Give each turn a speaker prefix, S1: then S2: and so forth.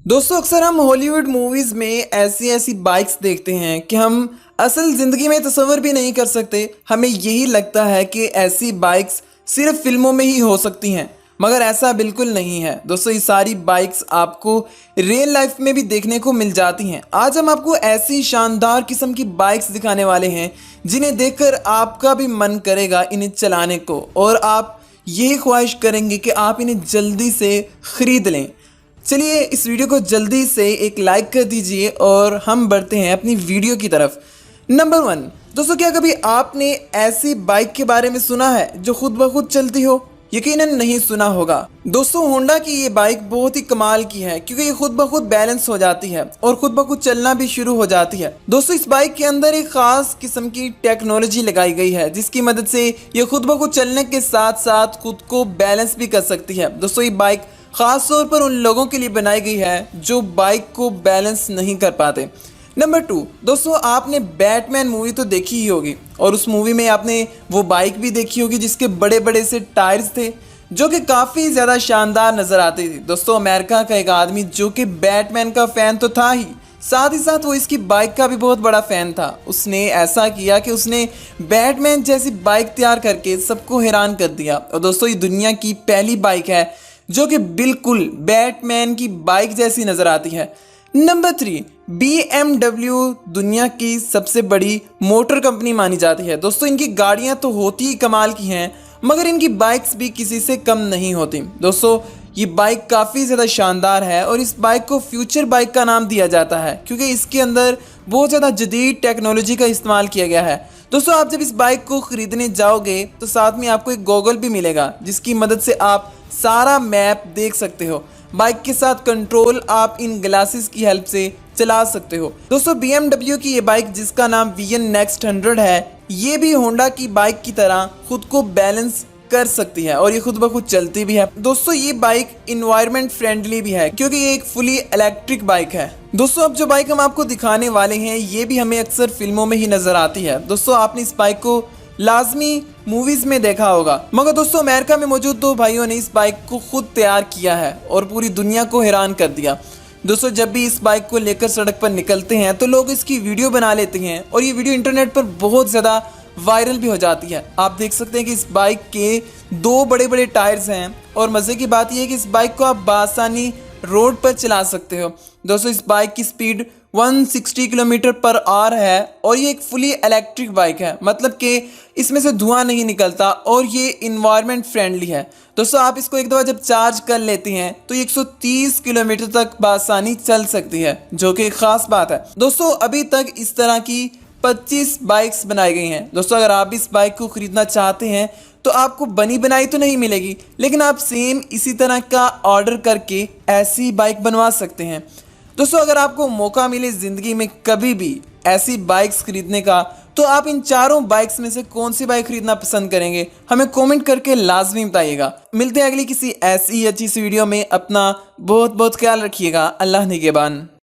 S1: दोस्तों अक्सर हम हॉलीवुड मूवीज़ में ऐसी ऐसी बाइक्स देखते हैं कि हम असल ज़िंदगी में तसव्वुर भी नहीं कर सकते। हमें यही लगता है कि ऐसी बाइक्स सिर्फ फिल्मों में ही हो सकती हैं, मगर ऐसा बिल्कुल नहीं है। दोस्तों ये सारी बाइक्स आपको रियल लाइफ में भी देखने को मिल जाती हैं। आज हम आपको ऐसी शानदार किस्म की बाइक्स दिखाने वाले हैं जिन्हें देखकर आपका भी मन करेगा इन्हें चलाने को, और आप यही ख्वाहिश करेंगे कि आप इन्हें जल्दी से ख़रीद लें। चलिए इस वीडियो को जल्दी से एक लाइक कर दीजिए और हम बढ़ते हैं अपनी वीडियो की तरफ। नंबर 1, दोस्तों क्या कभी आपने ऐसी बाइक के बारे में सुना है जो खुद ब खुद चलती हो? यकीनन नहीं सुना होगा। दोस्तों होंडा की ये बाइक बहुत ही कमाल की है क्योंकि ये खुद ब खुद बैलेंस हो जाती है और खुद ब खुद चलना भी शुरू हो जाती है। दोस्तों इस बाइक के अंदर एक खास किस्म की टेक्नोलॉजी लगाई गई है जिसकी मदद से ये खुद ब खुद चलने के साथ साथ खुद को बैलेंस भी कर सकती है। दोस्तों ये बाइक ख़ास तौर पर उन लोगों के लिए बनाई गई है जो बाइक को बैलेंस नहीं कर पाते। नंबर 2, दोस्तों आपने बैटमैन मूवी तो देखी ही होगी और उस मूवी में आपने वो बाइक भी देखी होगी जिसके बड़े बड़े से टायर्स थे जो कि काफ़ी ज़्यादा शानदार नज़र आते थे। दोस्तों अमेरिका का एक आदमी जो कि बैटमैन का फ़ैन तो था ही साथ वो इसकी बाइक का भी बहुत बड़ा फ़ैन था। उसने ऐसा किया कि उसने बैटमैन जैसी बाइक तैयार करके सबको हैरान कर दिया। और दोस्तों ये दुनिया की पहली बाइक है जो कि बिल्कुल बैटमैन की बाइक जैसी नज़र आती है। नंबर 3, BMW दुनिया की सबसे बड़ी मोटर कंपनी मानी जाती है। दोस्तों इनकी गाड़ियां तो होती ही कमाल की हैं, मगर इनकी बाइक्स भी किसी से कम नहीं होती। दोस्तों ये बाइक काफ़ी ज़्यादा शानदार है और इस बाइक को फ्यूचर बाइक का नाम दिया जाता है क्योंकि इसके अंदर बहुत ज़्यादा जदीद टेक्नोलॉजी का इस्तेमाल किया गया है। दोस्तों आप जब इस बाइक को ख़रीदने जाओगे तो साथ में आपको एक गॉगल भी मिलेगा जिसकी मदद से आप सारा मैप देख सकते हो। बाइक के साथ कंट्रोल आप इन ग्लासेस की हेल्प से चला सकते हो। दोस्तों BMW की ये बाइक जिसका नाम VN Next 100 है, ये भी होंडा की बाइक की तरह खुद को बैलेंस कर सकती है और ये खुद ब खुद चलती भी है। दोस्तों ये बाइक इन्वायरमेंट फ्रेंडली भी है क्योंकि ये एक फुली इलेक्ट्रिक बाइक है। दोस्तों अब जो बाइक हम आपको दिखाने वाले हैं ये भी हमें अक्सर फिल्मों में ही नज़र आती है। दोस्तों आपने इस बाइक को लाजमी मूवीज़ में देखा होगा, मगर दोस्तों अमेरिका में मौजूद दो भाइयों ने इस बाइक को खुद तैयार किया है और पूरी दुनिया को हैरान कर दिया। दोस्तों जब भी इस बाइक को लेकर सड़क पर निकलते हैं तो लोग इसकी वीडियो बना लेते हैं और ये वीडियो इंटरनेट पर बहुत ज़्यादा वायरल भी हो जाती है। आप देख सकते हैं कि इस बाइक के 2 बड़े बड़े टायर्स हैं और मज़े की बात यह है कि इस बाइक को आप बासानी रोड पर चला सकते हो। दोस्तों इस बाइक की स्पीड 160 किलोमीटर पर आवर है और ये एक फुली इलेक्ट्रिक बाइक है, मतलब कि इसमें से धुआं नहीं निकलता और ये इन्वायरमेंट फ्रेंडली है। दोस्तों आप इसको एक दफ़ा जब चार्ज कर लेते हैं तो 130 किलोमीटर तक बासानी चल सकती है, जो कि एक ख़ास बात है। दोस्तों अभी तक इस तरह की 25 बाइक्स बनाई गई हैं। दोस्तों अगर आप इस बाइक को ख़रीदना चाहते हैं तो आपको बनी बनाई तो नहीं मिलेगी, लेकिन आप सेम इसी तरह का ऑर्डर करके ऐसी बाइक बनवा सकते हैं। दोस्तों अगर आपको मौका मिले ज़िंदगी में कभी भी ऐसी बाइक्स खरीदने का तो आप इन चारों बाइक्स में से कौन सी बाइक खरीदना पसंद करेंगे, हमें कमेंट करके लाजमी बताइएगा। मिलते हैं अगली किसी ऐसी अच्छी सी वीडियो में। अपना बहुत बहुत ख्याल रखिएगा। अल्लाह निगहबान।